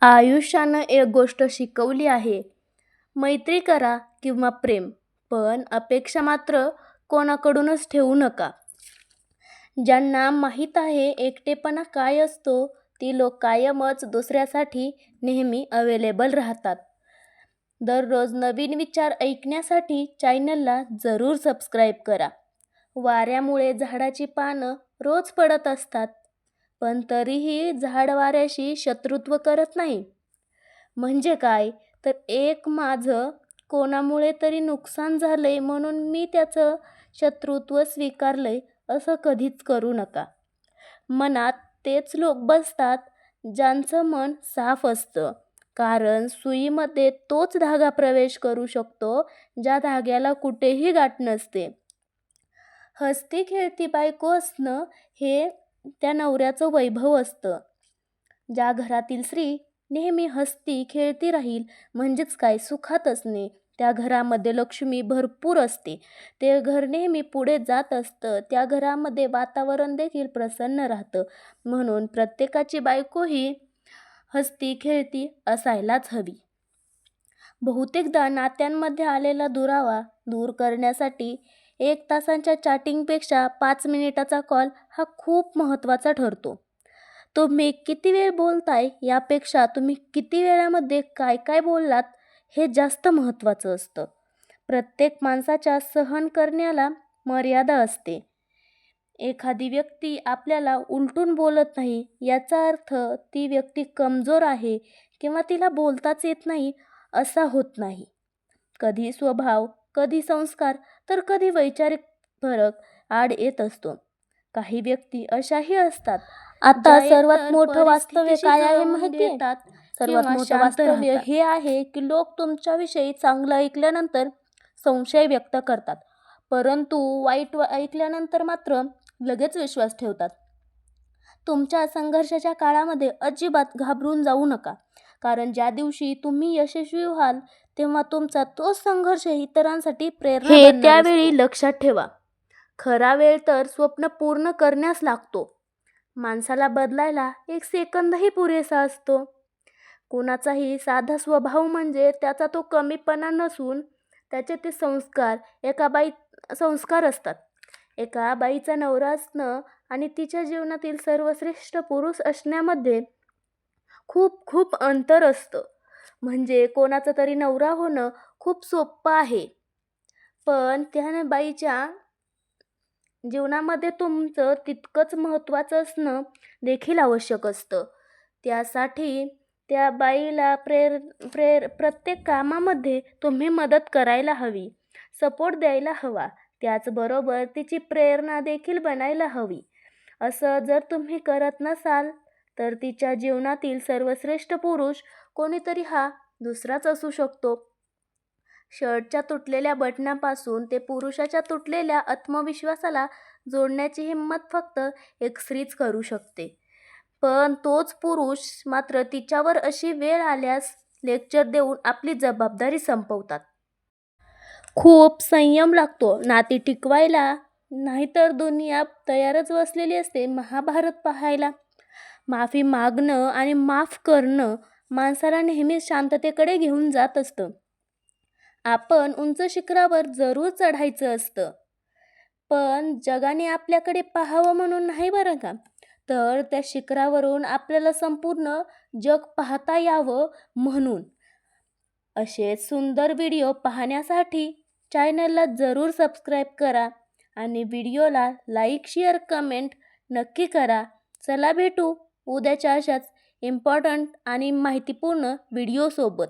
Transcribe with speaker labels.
Speaker 1: आयुष्यानं एक गोष्ट शिकवली आहे. मैत्री करा किंवा प्रेम, पण अपेक्षा मात्र कोणाकडूनच ठेवू नका. ज्यांना माहीत आहे एकटेपणा काय असतो, ती लोक कायमच दुसऱ्यासाठी नेहमी अवेलेबल राहतात. दररोज नवीन विचार ऐकण्यासाठी चॅनलला जरूर सबस्क्राईब करा. वाऱ्यामुळे झाडाची पानं रोज पडत असतात, पण तरीही झाड वाऱ्याशी शत्रुत्व करत नाही. म्हणजे काय तर एक माझं कोणामुळे तरी नुकसान झालंय म्हणून मी त्याचं शत्रुत्व स्वीकारलंय असं कधीच करू नका. मनात तेच लोक बसतात ज्यांचं मन साफ असतं, कारण सुईमध्ये तोच धागा प्रवेश करू शकतो ज्या धाग्याला कुठेही गाठ नसते. हसती खेळती बायको असणं हे त्या नवऱ्याचं वैभव असतं. ज्या घरातील स्त्री नेहमी हसती खेळती राहील म्हणजेच काय सुखात असणे, त्या घरामध्ये लक्ष्मी भरपूर असते. ते घर नेहमी पुढे जात असतं. त्या घरामध्ये वातावरण देखील प्रसन्न राहतं. म्हणून प्रत्येकाची बायकोही हसती खेळती असायलाच हवी. बहुतेकदा नात्यांमध्ये आलेला दुरावा दूर करण्यासाठी 1 तासांच्या चॅटिंगपेक्षा 5 मिनिटाचा कॉल हा खूप महत्त्वाचा ठरतो. तुम्ही किती वेळ बोलताय यापेक्षा तुम्ही किती वेळामध्ये काय काय बोललात हे जास्त महत्त्वाचं असतं. प्रत्येक माणसाच्या सहन करण्याला मर्यादा असते. एखादी व्यक्ती आपल्याला उलटून बोलत नाही याचा अर्थ ती व्यक्ती कमजोर आहे किंवा तिला बोलताच येत नाही असा होत नाही. कधी स्वभाव, कधी संस्कार, तर कधी वैचारिक फरक आड येत असतो. काही व्यक्ती अशाही असतात. आता सर्वात मोठं वास्तव्य काय आहे माहिती आहे? सर्वात मोठं वास्तव्य हे आहे की लोक तुमच्याविषयी चांगलं ऐकल्यानंतर संशय व्यक्त करतात, परंतु वाईट ऐकल्यानंतर मात्र लगेच विश्वास ठेवतात. तुमच्या संघर्षाच्या काळामध्ये अजिबात घाबरून जाऊ नका, कारण ज्या दिवशी तुम्ही यशस्वी व्हाल तेव्हा तुमचा तोच संघर्ष इतरांसाठी प्रेरणा बनणार असतो. त्यावेळी लक्षात ठेवा, खरा वेळ तर स्वप्न पूर्ण करण्यास लागतो. माणसाला बदलायला 1 सेकंदही पुरेसा असतो. कुणाचाही साधा स्वभाव म्हणजे त्याचा तो कमीपणा नसून त्याचे ते संस्कार संस्कार असतात. एका बाईचा नवरा असणं आणि तिच्या जीवनातील सर्वश्रेष्ठ पुरुष असण्यामध्ये खूप खूप अंतर असतं. म्हणजे कोणाचा तरी नवरा होणं खूप सोपं आहे, पण त्या बाईच्या जीवनामध्ये तुमचं तितकंच महत्त्वाचं असणं देखील आवश्यक असतं. त्यासाठी त्या बाईला प्रत्येक कामामध्ये तुम्ही मदत करायला हवी, सपोर्ट द्यायला हवा. त्याचबरोबर तिची प्रेरणा देखील बनायला हवी. असं जर तुम्ही करत नसाल तर तिच्या जीवनातील सर्वश्रेष्ठ पुरुष कोणीतरी हा दुसराच असू शकतो. शर्टच्या तुटलेल्या बटनापासून ते पुरुषाच्या तुटलेल्या आत्मविश्वासाला जोडण्याची हिंमत फक्त एक स्त्रीच करू शकते. पण तोच पुरुष मात्र तिच्यावर अशी वेळ आल्यास लेक्चर देऊन आपली जबाबदारी संपवतात. खूप संयम लागतो नाती टिकवायला, नाहीतर दुनिया तयारच बसलेली असते महाभारत पाहायला. माफी मागणं आणि माफ करणं माणसाला नेहमीच शांततेकडे घेऊन जात असतं. आपण उंच शिखरावर जरूर चढायचं असतं, पण जगाने आपल्याकडे पाहावं म्हणून नाही बरं का, तर त्या शिखरावरून आपल्याला संपूर्ण जग पाहता यावं म्हणून. असे सुंदर व्हिडिओ पाहण्यासाठी चॅनलला जरूर सबस्क्राईब करा आणि व्हिडिओला लाईक, शेअर, कमेंट नक्की करा. चला भेटू उद्याच्या अशाच इम्पॉर्टंट आणि माहितीपूर्ण व्हिडिओसोबत.